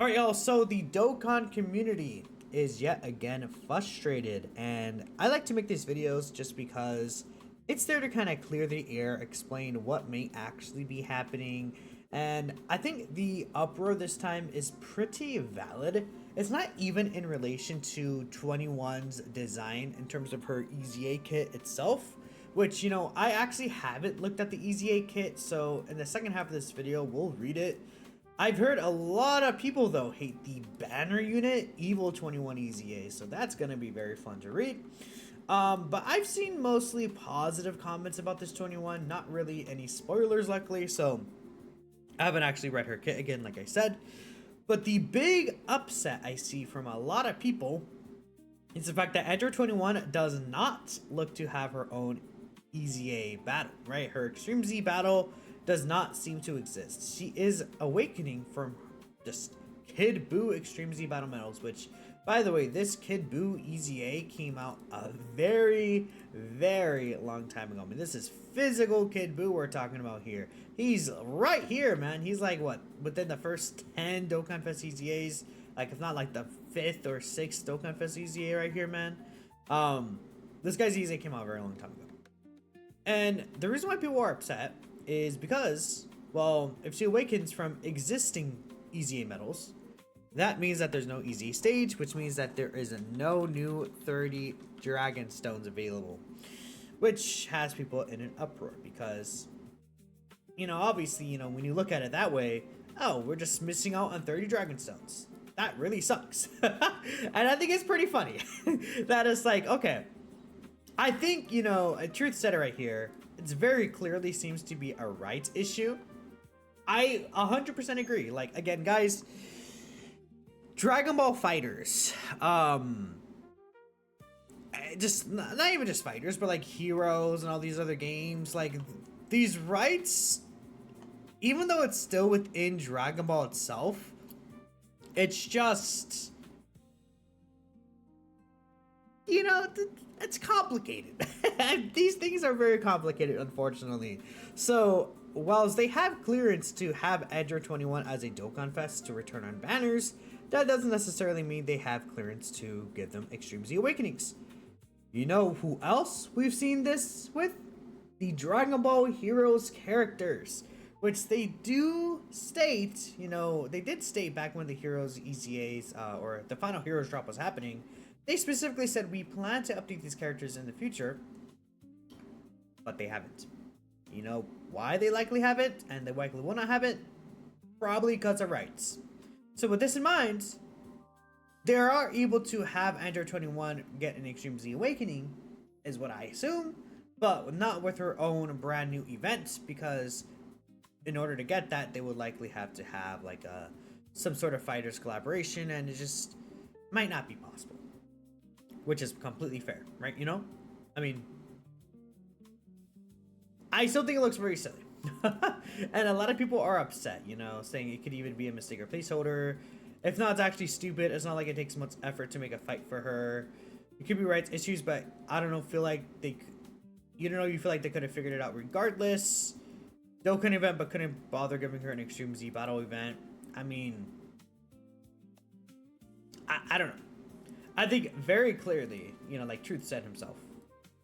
Alright, y'all, so the Dokkan community is yet again frustrated, and I like to make these videos just because it's there to kind of clear the air, explain what may actually be happening, and I think the uproar this time is pretty valid. It's not even in relation to 21's design in terms of her EZA kit itself, which, you know, I actually haven't looked at the EZA kit, so in the second half of this video, we'll read it. I've heard a lot of people, though, hate the banner unit, Evil 21 EZA, so that's going to be very fun to read. But I've seen mostly positive comments about this 21, not really any spoilers, luckily, so I haven't actually read her kit again, like I said. But the big upset I see from a lot of people is the fact that Enter 21 does not look to have her own EZA battle, right? Her Extreme Z battle does not seem to exist. She is awakening from just Kid Buu Extreme Z Battle Medals, which, by the way, this Kid Buu EZA came out a very, very long time ago. I mean, this is physical Kid Buu we're talking about here. He's right here, man. He's like, what, within the first 10 Dokkan Fest EZAs? Like, if not like the 5th or 6th Dokkan Fest EZA right here, man. This guy's EZA came out a very long time ago. And the reason why people are upset is because, well, if she awakens from existing EZA medals, that means that there's no EZA stage, which means that there is no new 30 Dragon Stones available, which has people in an uproar because, you know, obviously, you know, when you look at it that way, oh, we're just missing out on 30 Dragon Stones. That really sucks. And I think it's pretty funny that it's like, okay, I think, you know, Truth said it right here. It's very clearly seems to be a rights issue. I 100% agree. Like, again, guys, Dragon Ball Fighters, just not even just fighters, but like Heroes and all these other games, like these rights, even though it's still within Dragon Ball itself, it's just, you know, it's complicated. These things are very complicated, unfortunately. So, whilst they have clearance to have Edger 21 as a Dokkan Fest to return on banners, that doesn't necessarily mean they have clearance to give them Extreme Z Awakenings. You know who else we've seen this with? The Dragon Ball Heroes characters, which they do state, you know, they did state back when the Heroes EZAs, or the final Heroes drop was happening, they specifically said we plan to update these characters in the future, but they haven't. You know why they likely haven't, and they likely will not have it? Probably because of rights. So with this in mind, they are able to have Ender 21 get an Extreme Z Awakening, is what I assume, but not with her own brand new event, because in order to get that, they would likely have to have like some sort of fighters collaboration, and it just might not be possible. Which is completely fair, right? You know? I mean, I still think it looks very silly. And a lot of people are upset, you know, saying it could even be a mistake or placeholder. If not, it's actually stupid. It's not like it takes much effort to make a fight for her. It could be rights issues, but I don't know, feel like they, you don't know, you feel like they could have figured it out regardless. Dokkan event, but couldn't bother giving her an Extreme Z battle event. I mean, I don't know. I think very clearly, you know, like Truth said himself,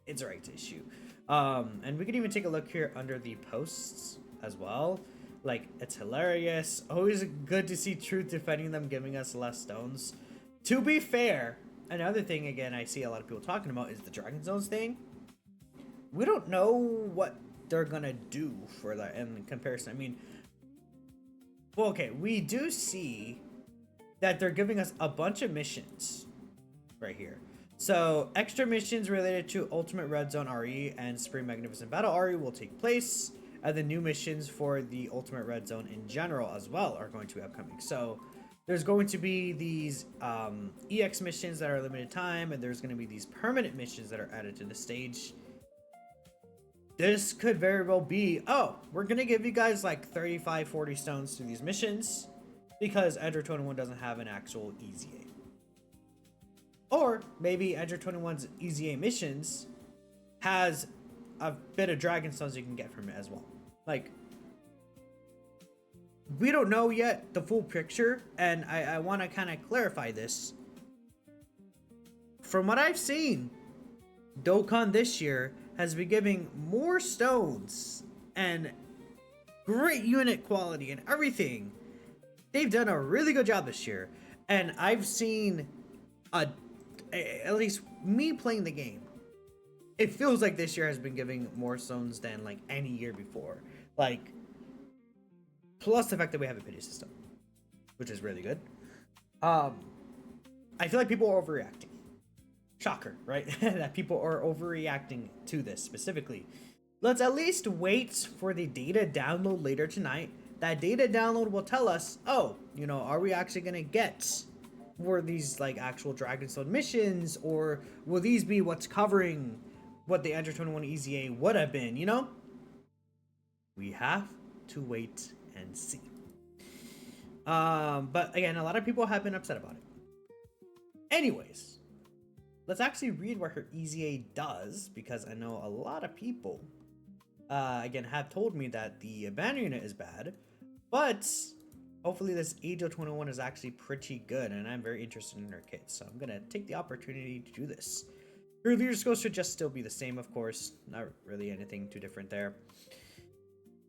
it's a rights issue. And we could even take a look here under the posts as well. Like, it's hilarious. Always good to see Truth defending them, giving us less stones. To be fair, another thing, again, I see a lot of people talking about is the Dragon Stones thing. We don't know what they're gonna do for that in comparison. I mean, well, okay, we do see that they're giving us a bunch of missions right here. So extra missions related to Ultimate Red Zone RE and Spring Magnificent Battle RE will take place, and the new missions for the Ultimate Red Zone in general as well are going to be upcoming. So there's going to be these EX missions that are limited time, and there's going to be these permanent missions that are added to the stage. This could very well be, oh, we're going to give you guys like 35, 40 stones to these missions because Edger 21 doesn't have an actual EZA. Or maybe Edger 21's EZA missions has a bit of Dragon Stones you can get from it as well. Like, we don't know yet the full picture, and I want to kind of clarify this. From what I've seen, Dokkan this year has been giving more stones and great unit quality and everything. They've done a really good job this year, and I've seen at least me playing the game, it feels like this year has been giving more stones than like any year before. Like, plus the fact that we have a pity system, which is really good. I feel like people are overreacting. Shocker, right? That people are overreacting to this specifically. Let's at least wait for the data download later tonight. That data download will tell us, oh, you know, are we actually gonna get more these like actual Dragonstone missions, or will these be what's covering what the Enter 21 EZA would have been, you know? We have to wait and see. But again, a lot of people have been upset about it. Anyways, let's actually read what her EZA does, because I know a lot of people, again, have told me that the banner unit is bad, but hopefully this EZA 21 is actually pretty good, and I'm very interested in her kit, so I'm gonna take the opportunity to do this. Her leader skill should just still be the same, of course. Not really anything too different there.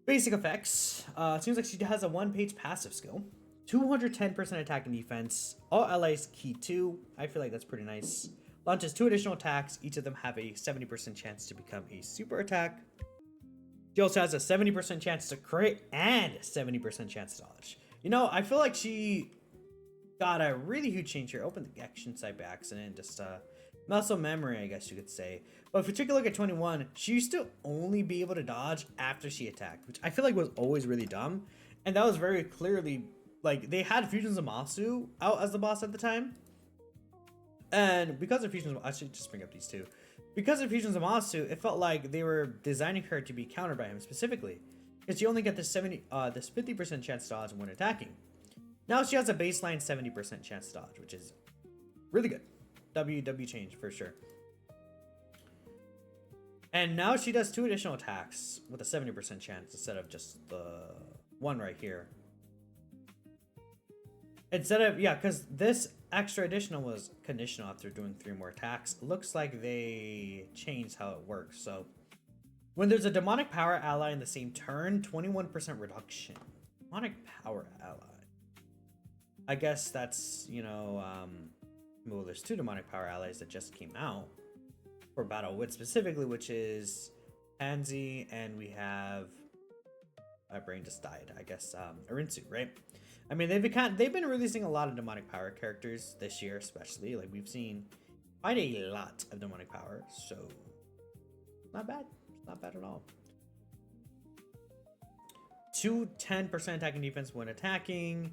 Basic effects. It seems like she has a one-page passive skill. 210% attack and defense. All allies key 2. I feel like that's pretty nice. Launches 2 additional attacks. Each of them have a 70% chance to become a super attack. She also has a 70% chance to crit and 70% chance to dodge. You know, I feel like she got a really huge change here. Open the action site by accident. Just muscle memory, I guess you could say. But if you take a look at 21, she used to only be able to dodge after she attacked, which I feel like was always really dumb. And that was very clearly, like, they had Fusion Zamasu out as the boss at the time. And because of Fusion, I should just bring up these two. Because of Fusion Zamasu, it felt like they were designing her to be countered by him specifically, because you only get this 50% chance to dodge when attacking. Now she has a baseline 70% chance to dodge, which is really good. W change for sure. And now she does 2 additional attacks with a 70% chance instead of just the one right here. Instead of, yeah, because this extra additional was conditional after doing 3 more attacks. Looks like they changed how it works. So when there's a demonic power ally in the same turn, 21% reduction. Demonic power ally. I guess that's, you know, well, there's 2 demonic power allies that just came out for battle with specifically, which is Pansy, and we have, my brain just died, I guess, Arinsu, right? I mean, they've been releasing a lot of demonic power characters this year, especially. Like, we've seen quite a lot of demonic power, so not bad. Not bad at all. 210% attack and defense when attacking,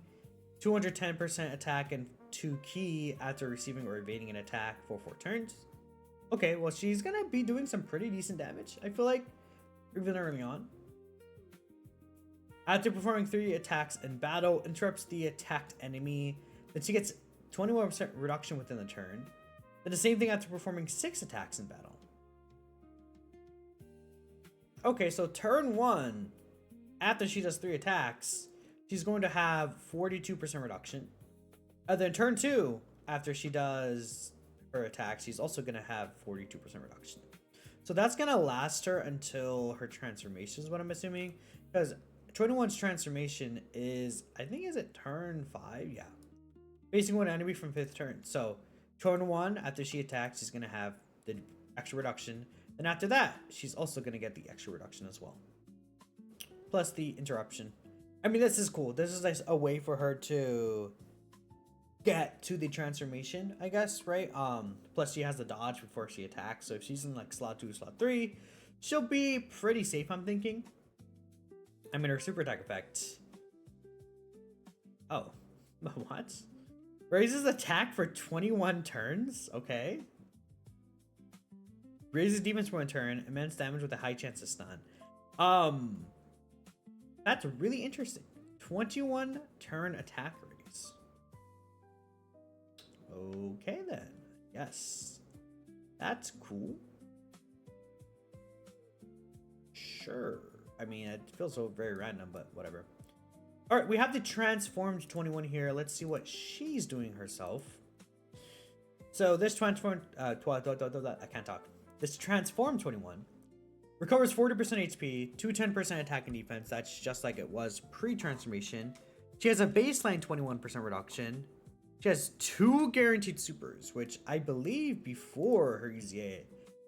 210% attack and 2 key after receiving or evading an attack for 4 turns. Okay, well, she's gonna be doing some pretty decent damage, I feel like, even early on. After performing 3 attacks in battle, interrupts the attacked enemy. Then she gets 21% reduction within the turn. Then the same thing after performing 6 attacks in battle. Okay, so turn 1, after she does 3 attacks, she's going to have 42% reduction. And then turn 2, after she does her attack, she's also going to have 42% reduction. So that's going to last her until her transformation is what I'm assuming. Because 21's transformation is, I think, is it turn 5? Yeah. Facing one enemy from 5th turn. So turn 1, after she attacks, she's going to have the extra reduction. Then after that, she's also going to get the extra reduction as well. Plus the interruption. I mean, this is cool. This is like a way for her to get to the transformation, I guess, right? Plus she has the dodge before she attacks. So if she's in like slot 2, slot 3, she'll be pretty safe, I'm thinking. I mean, her super attack effect. Oh, what? Raises attack for 21 turns? Okay. Raises defense for 1 turn. Immense damage with a high chance to stun. That's really interesting. 21 turn attack raise. Okay then. Yes. That's cool. Sure. I mean, it feels so very random, but whatever. All right, we have the transformed 21 here. Let's see what she's doing herself. So this transformed, I can't talk. This transformed 21 recovers 40% HP, 210% attack and defense. That's just like it was pre-transformation. She has a baseline 21% reduction. She has 2 guaranteed supers, which I believe before her EZA,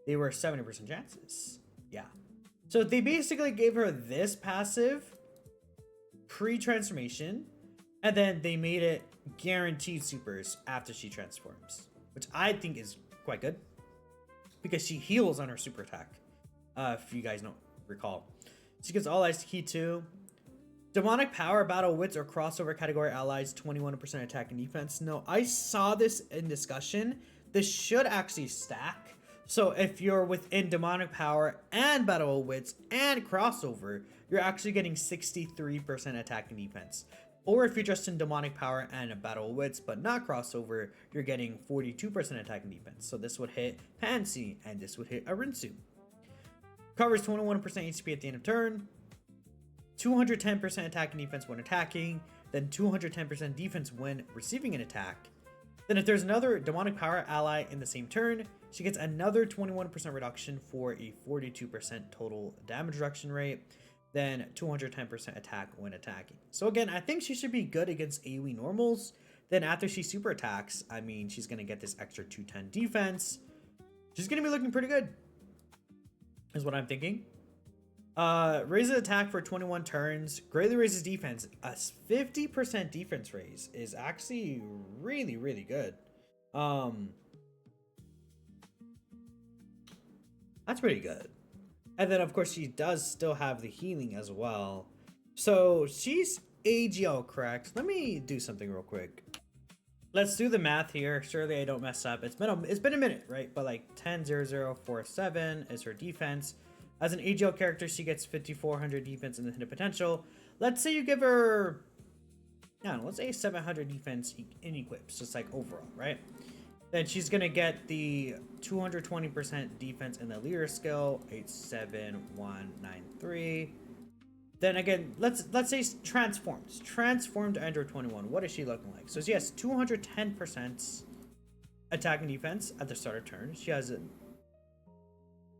they were 70% chances. Yeah. So they basically gave her this passive pre-transformation, and then they made it guaranteed supers after she transforms, which I think is quite good because she heals on her super attack. If you guys don't recall, she gets all eyes to key 2. Demonic power, battle wits, or crossover category allies, 21% attack and defense. No, I saw this in discussion. This should actually stack. So if you're within demonic power and battle wits and crossover, you're actually getting 63% attack and defense. Or if you're just in demonic power and a battle wits but not crossover, you're getting 42% attack and defense. So this would hit Pansy and this would hit Arinsu. Covers 21% HP at the end of turn. 210% attack and defense when attacking, then 210% defense when receiving an attack. Then if there's another demonic power ally in the same turn, she gets another 21% reduction for a 42% total damage reduction rate, then 210% attack when attacking. So again, I think she should be good against AoE normals. Then after she super attacks, I mean, she's going to get this extra 210 defense. She's going to be looking pretty good, is what I'm thinking. Raises attack for 21 turns, greatly raises defense. A 50% defense raise is actually really, really good. That's pretty good. And then of course she does still have the healing as well. So she's AGL correct. Let me do something real quick. Let's do the math here. Surely I don't mess up. It's been a minute, right? But like 100047 is her defense. As an AGL character, she gets 5400 defense and the hidden potential. Let's say you give her, I don't know, let's say 700 defense in equips, just like overall, right? Then she's gonna get the 220% defense in the leader skill, 87193. Then again, let's say transformed Android 21. What is she looking like? So she has 210% attack and defense at the start of turn. She has a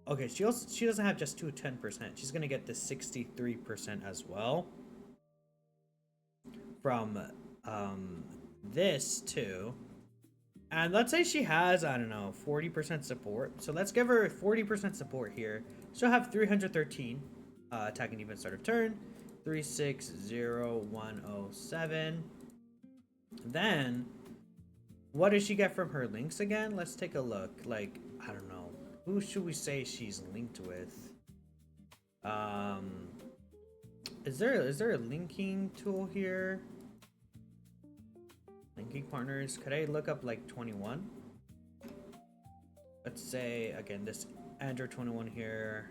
okay, she doesn't have just 210%. She's gonna get the 63% as well from this too. And let's say she has, I don't know, 40% support. So let's give her 40% support here. She'll have 313 attack and defense start of turn. 360107. Then what does she get from her links again? Let's take a look. Like, I don't know. Who should we say she's linked with? Is there a linking tool here? Linking partners. Could I look up like 21? Let's say again this Android 21 here.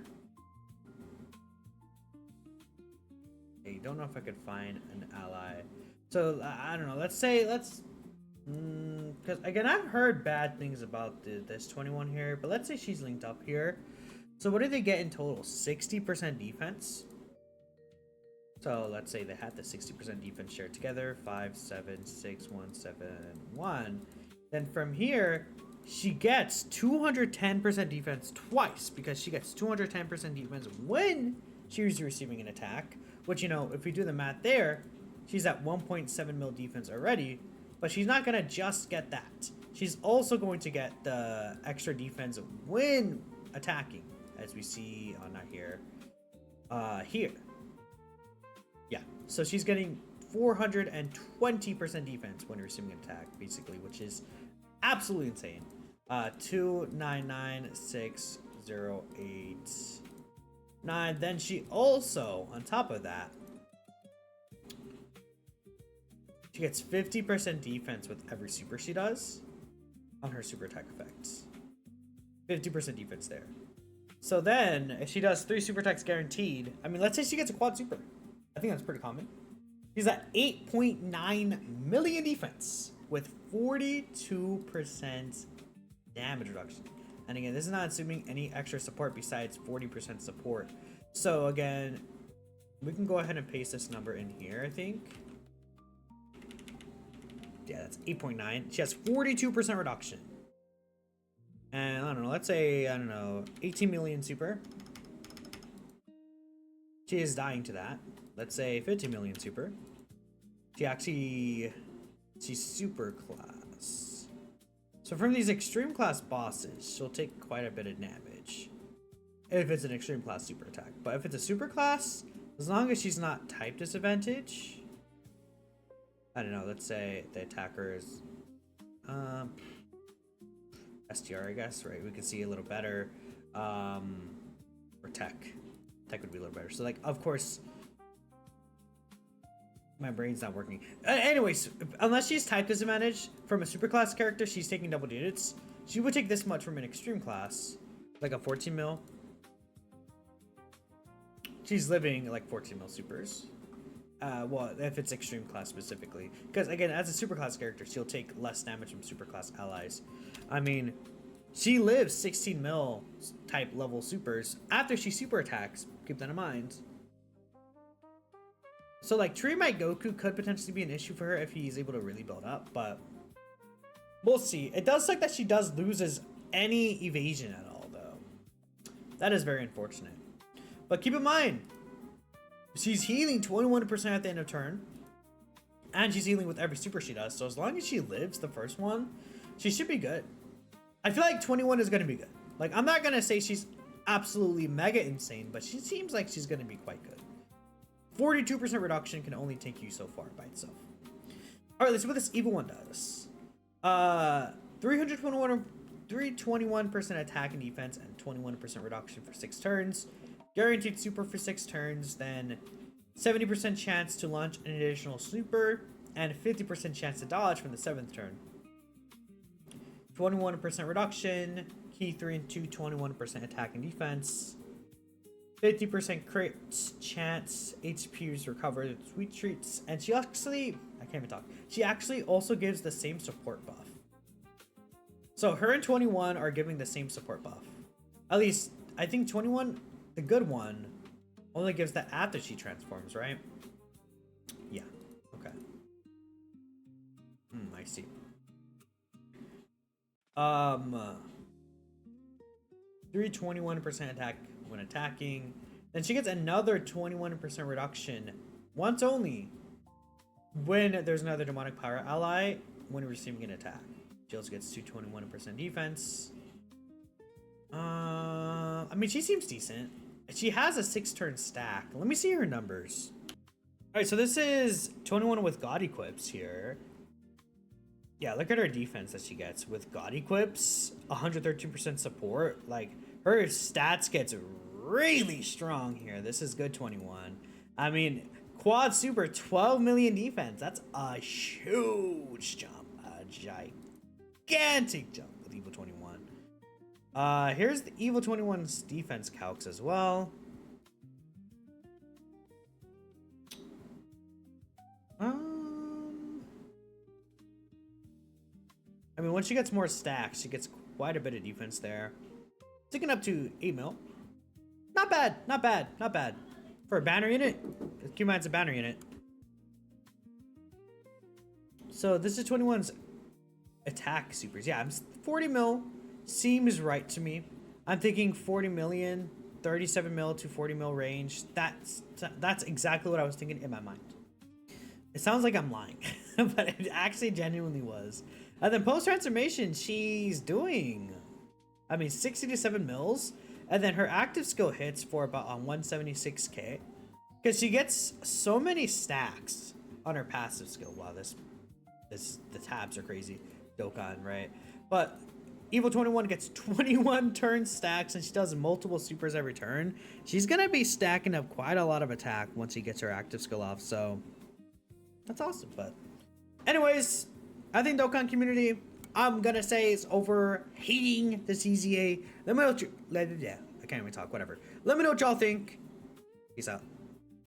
I don't know if I could find an ally. So I don't know. Let's because again, I've heard bad things about this 21 here, but let's say she's linked up here. So what do they get in total? 60% defense. So let's say they had the 60% defense shared together. 576171. Then from here, she gets 210% defense twice because she gets 210% defense when she's receiving an attack. Which, you know, if we do the math there, she's at 1.7 mil defense already. But she's not going to just get that. She's also going to get the extra defense when attacking, as we see on that here. Here. Yeah, so she's getting 420% defense when receiving an attack, basically, which is absolutely insane. 2996089. Then she also, on top of that, she gets 50% defense with every super she does on her super attack effects. 50% defense there. So then, if she does 3 super attacks guaranteed, I mean, let's say she gets a quad super. I think that's pretty common. She's at 8.9 million defense with 42% damage reduction. And again, this is not assuming any extra support besides 40% support. So again, we can go ahead and paste this number in here, I think. Yeah, that's 8.9. She has 42% reduction. And I don't know, let's say, I don't know, 18 million super. She is dying to that. Let's say 15 million super. She's super class. So from these extreme class bosses, she'll take quite a bit of damage. If it's an extreme class super attack. But if it's a super class, as long as she's not type disadvantage, I don't know, let's say the attacker is STR, I guess, right? We can see a little better. Or tech. Tech would be a little better. So like, of course, my brain's not working. Anyways, unless she's type disadvantage from a super class character, she's taking double digits. She would take this much from an extreme class, like a 14 mil. She's living like 14 mil supers. Well, if it's extreme class specifically, because again, as a super class character, she'll take less damage from super class allies. I mean, she lives 16 mil type level supers after she super attacks. Keep that in mind. So like Tree Might Goku could potentially be an issue for her if he's able to really build up, but we'll see. It does suck that she loses any evasion at all, though. That is very unfortunate. But keep in mind, she's healing 21% at the end of turn, and she's healing with every super she does. So as long as she lives the first one, she should be good. I feel like 21 is going to be good. Like, I'm not going to say she's absolutely mega insane, but she seems like she's going to be quite good. 42% reduction can only take you so far by itself. All right, let's see what this evil one does. 321% attack and defense and 21% reduction for 6 turns. Guaranteed super for 6 turns, then 70% chance to launch an additional super, and 50% chance to dodge from the 7th turn. 21% reduction, key 3 and 2, 21% attack and defense. 50% crit chance, HP is recovered, sweet treats, and she actually, I can't even talk. She actually also gives the same support buff. So her and 21 are giving the same support buff. At least, I think 21, the good one, only gives that after she transforms, right? Yeah, okay. I see. 321% attack when attacking. Then she gets another 21% reduction once only when there's another demonic power ally when receiving an attack. She also gets 221% defense. I mean, she seems decent. She has a 6-turn stack. Let me see her numbers. All right, so this is 21 with God equips here. Yeah, look at her defense that she gets with God equips, 113% support. Like, her stats gets really strong here. This is good 21. I mean, quad super, 12 million defense. That's a huge jump, a gigantic jump with Evil 21. Here's the Evil 21's defense calcs as well. I mean, once she gets more stacks, she gets quite a bit of defense there. Sticking up to 8 mil. Not bad, not bad, not bad. For a banner unit, keep in mind it's a banner unit. So this is 21's attack supers. Yeah, 40 mil seems right to me. I'm thinking 40 million, 37 mil to 40 mil range. That's exactly what I was thinking in my mind. It sounds like I'm lying, but it actually genuinely was. And then post-transformation, she's doing, I mean, 60 to 7 mils. And then her active skill hits for about 176k. Because she gets so many stacks on her passive skill. Wow, the tabs are crazy. Dokkan, right? But Evil 21 gets 21 turn stacks and she does multiple supers every turn. She's going to be stacking up quite a lot of attack once she gets her active skill off. So that's awesome. But anyways, I think Dokkan community, I'm gonna say, is over hating this EZA. Let me know what you, I can't even talk, whatever. Let me know what y'all think. Peace out.